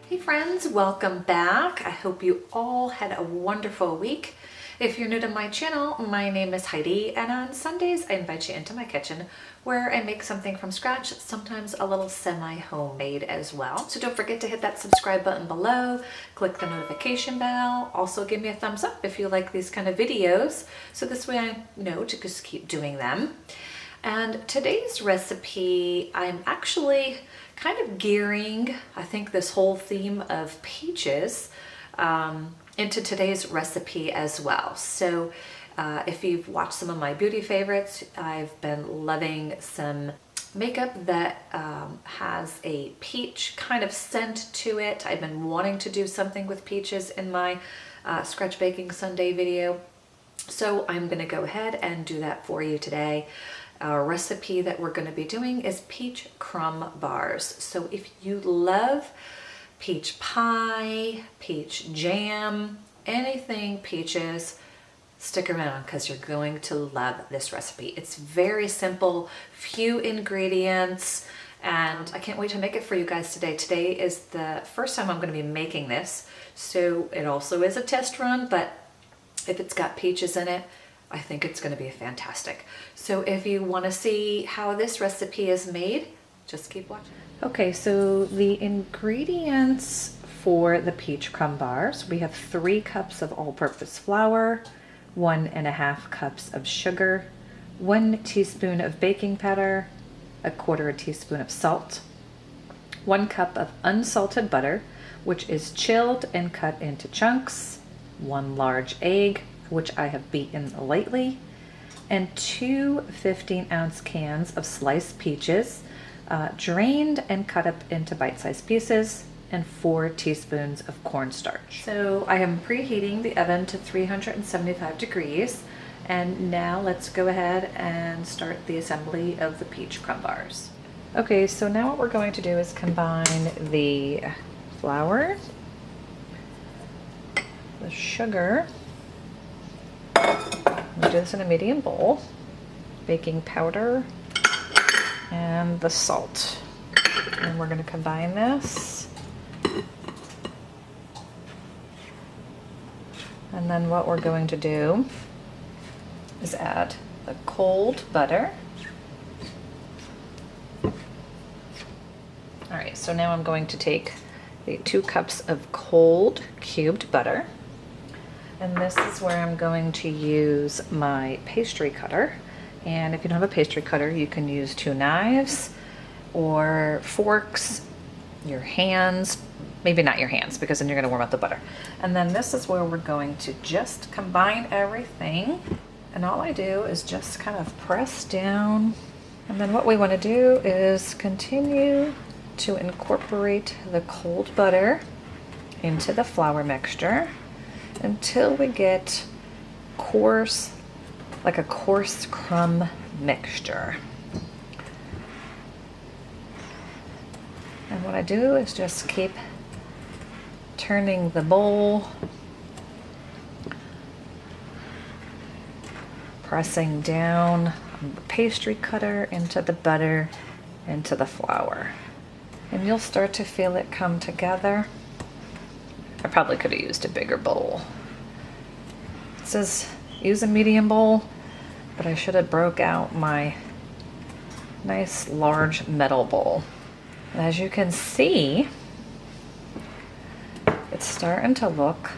Hey friends, welcome back. I hope you all had a wonderful week. If you're new to my channel, my name is Heidi, and on Sundays I invite you into my kitchen where I make something from scratch, sometimes a little semi-homemade as well. So don't forget to hit that subscribe button below, click the notification bell, also give me a thumbs up if you like these kind of videos, so this way I know to just keep doing them. And today's recipe, I'm actually kind of gearing, I think, this whole theme of peaches into today's recipe as well. So if you've watched some of my beauty favorites, I've been loving some makeup that has a peach kind of scent to it. I've been wanting to do something with peaches in my Scratch Baking Sunday video. So I'm gonna go ahead and do that for you today. Our recipe that we're going to be doing is peach crumb bars. So if you love peach pie, peach jam, anything peaches, stick around because you're going to love this recipe. It's very simple, few ingredients, and I can't wait to make it for you guys today. Today is the first time I'm going to be making this, so it also is a test run, but if it's got peaches in it, I think it's going to be fantastic. So if you want to see how this recipe is made, just keep watching. Okay, so the ingredients for the peach crumb bars, we have 3 cups of all-purpose flour, 1.5 cups of sugar, 1 teaspoon of baking powder, 1/4 teaspoon of salt, 1 cup of unsalted butter, which is chilled and cut into chunks, 1 large egg, which I have beaten lightly, and 2 15-ounce cans of sliced peaches, drained and cut up into bite-sized pieces, and 4 teaspoons of cornstarch. So I am preheating the oven to 375 degrees, and now let's go ahead and start the assembly of the peach crumb bars. Okay, so now what we're going to do is combine the flour, the sugar, we do this in a medium bowl, baking powder, and the salt. And we're going to combine this. And then what we're going to do is add the cold butter. Alright, so now I'm going to take the 2 cups of cold cubed butter. And this is where I'm going to use my pastry cutter. And if you don't have a pastry cutter, you can use 2 knives or forks, your hands, maybe not your hands because then you're gonna warm up the butter. And then this is where we're going to just combine everything. And all I do is just kind of press down. And then what we wanna do is continue to incorporate the cold butter into the flour mixture until we get coarse, like a coarse crumb mixture. And what I do is just keep turning the bowl, pressing down on the pastry cutter into the butter, into the flour. And you'll start to feel it come together. I probably could have used a bigger bowl. It says use a medium bowl, but I should have broke out my nice large metal bowl. And as you can see, it's starting to look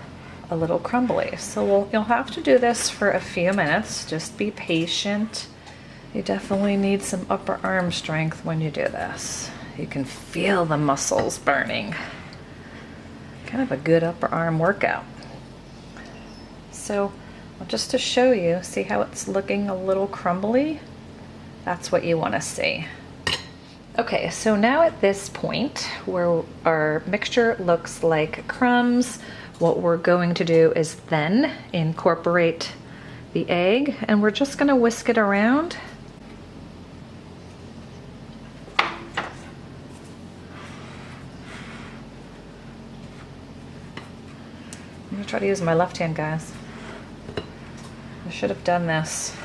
a little crumbly. So you'll have to do this for a few minutes. Just be patient. You definitely need some upper arm strength when you do this. You can feel the muscles burning. Kind of a good upper arm workout. So just to show you, see how it's looking a little crumbly? That's what you want to see. Okay, so now at this point where our mixture looks like crumbs, what we're going to do is then incorporate the egg, and we're just going to whisk it around. I'm gonna try to use my left hand, guys. I should have done this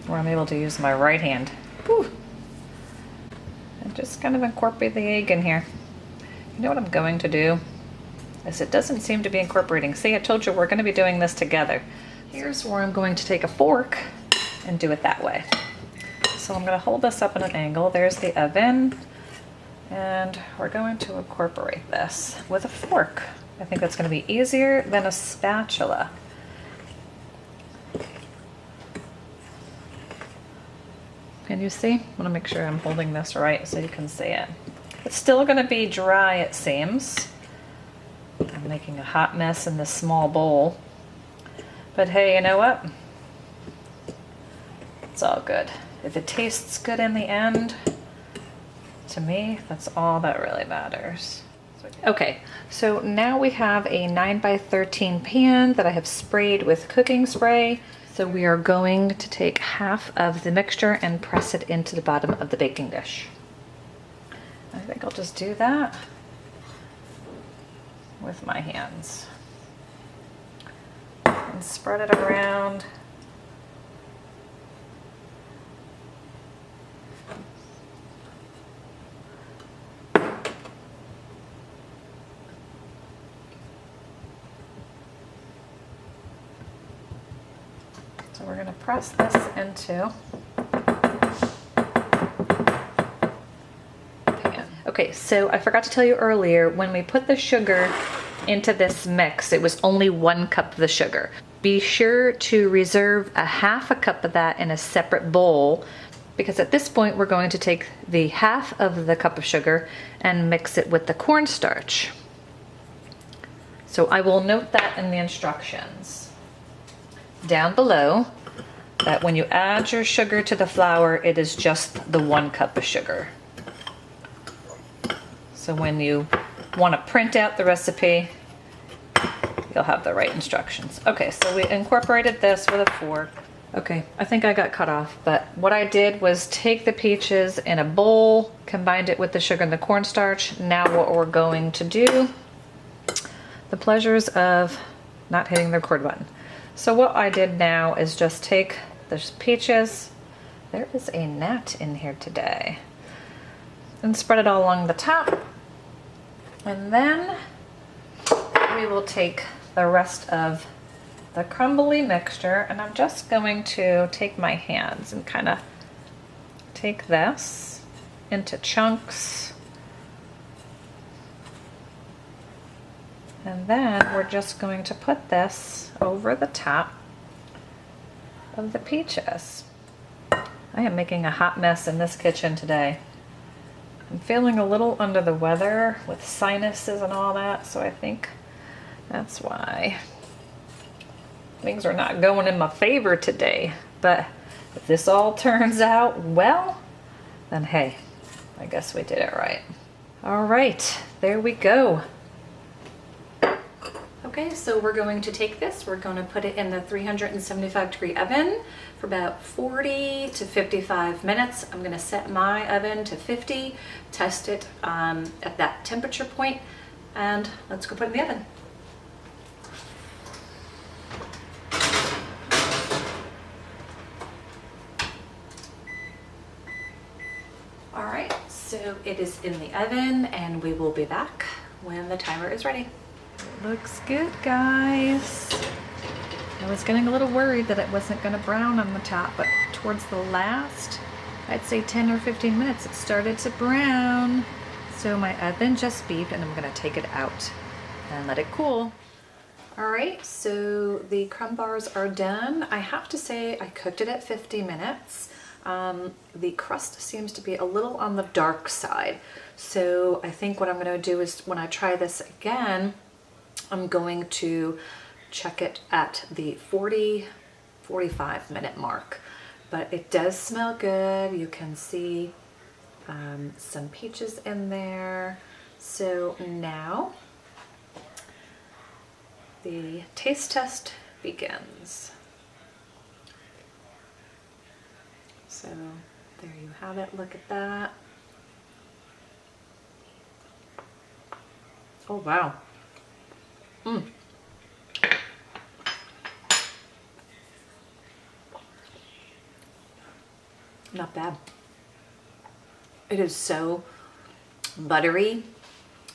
where I'm able to use my right hand. Whew. And just kind of incorporate the egg in here. You know what I'm going to do? Is it doesn't seem to be incorporating. See, I told you we're going to be doing this together. Here's where I'm going to take a fork and do it that way. So I'm going to hold this up at an angle. There's the oven. And we're going to incorporate this with a fork. I think that's going to be easier than a spatula. Can you see? I want to make sure I'm holding this right so you can see it. It's still going to be dry, it seems. I'm making a hot mess in this small bowl. But hey, you know what? It's all good. If it tastes good in the end, to me, that's all that really matters. Okay, so now we have a 9x13 pan that I have sprayed with cooking spray. So we are going to take half of the mixture and press it into the bottom of the baking dish. I think I'll just do that with my hands. And spread it around. So we're going to press this into the pan. Okay, so I forgot to tell you earlier, when we put the sugar into this mix, it was only 1 cup of the sugar. Be sure to reserve a half a cup of that in a separate bowl, because at this point we're going to take the half of the cup of sugar and mix it with the cornstarch. So I will note that in the instructions down below, that when you add your sugar to the flour, it is just the 1 cup of sugar. So when you want to print out the recipe, you'll have the right instructions. Okay, so we incorporated this with a fork. Okay, I think I got cut off, but what I did was take the peaches in a bowl, combined it with the sugar and the cornstarch. Now what we're going to do, the pleasures of not hitting the record button. So what I did now is just take the peaches, there is a gnat in here today, and spread it all along the top. And then we will take the rest of the crumbly mixture, and I'm just going to take my hands and kind of take this into chunks. And then we're just going to put this over the top of the peaches. I am making a hot mess in this kitchen today. I'm feeling a little under the weather with sinuses and all that, so I think that's why things are not going in my favor today. But if this all turns out well, then hey, I guess we did it right. All right, there we go. Okay, so we're going to take this, we're going to put it in the 375-degree oven for about 40 to 55 minutes. I'm going to set my oven to 50, test it at that temperature point, and let's go put it in the oven. All right, so it is in the oven, and we will be back when the timer is ready. It looks good, guys. I was getting a little worried that it wasn't going to brown on the top, but towards the last, I'd say 10 or 15 minutes, it started to brown. So my oven just beeped, and I'm going to take it out and let it cool. All right, so the crumb bars are done. I have to say I cooked it at 50 minutes. The crust seems to be a little on the dark side. So I think what I'm going to do is when I try this again, I'm going to check it at the 45 minute mark. But it does smell good. You can see some peaches in there. So now the taste test begins. So there you have it. Look at that. Oh, wow. Not bad. It is so buttery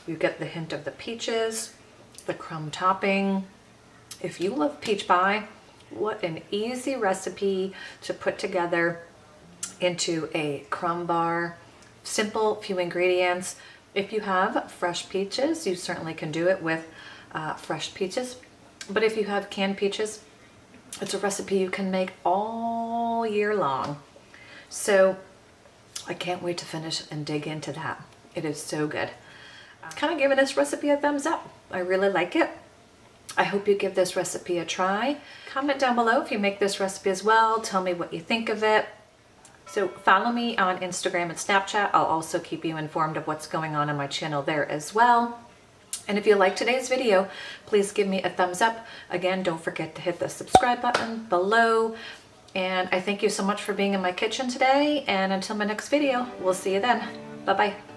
You get the hint of the peaches, the crumb topping. If you love peach pie, what an easy recipe to put together into a crumb bar. Simple, few ingredients. If you have fresh peaches, you certainly can do it with fresh peaches. But if you have canned peaches, it's a recipe you can make all year long. So I can't wait to finish and dig into that. It is so good. I'm kind of giving this recipe a thumbs up. I really like it. I hope you give this recipe a try. Comment down below if you make this recipe as well. Tell me what you think of it. So follow me on Instagram and Snapchat. I'll also keep you informed of what's going on my channel there as well. And if you like today's video, please give me a thumbs up. Again, don't forget to hit the subscribe button below. And I thank you so much for being in my kitchen today. And until my next video, we'll see you then. Bye-bye.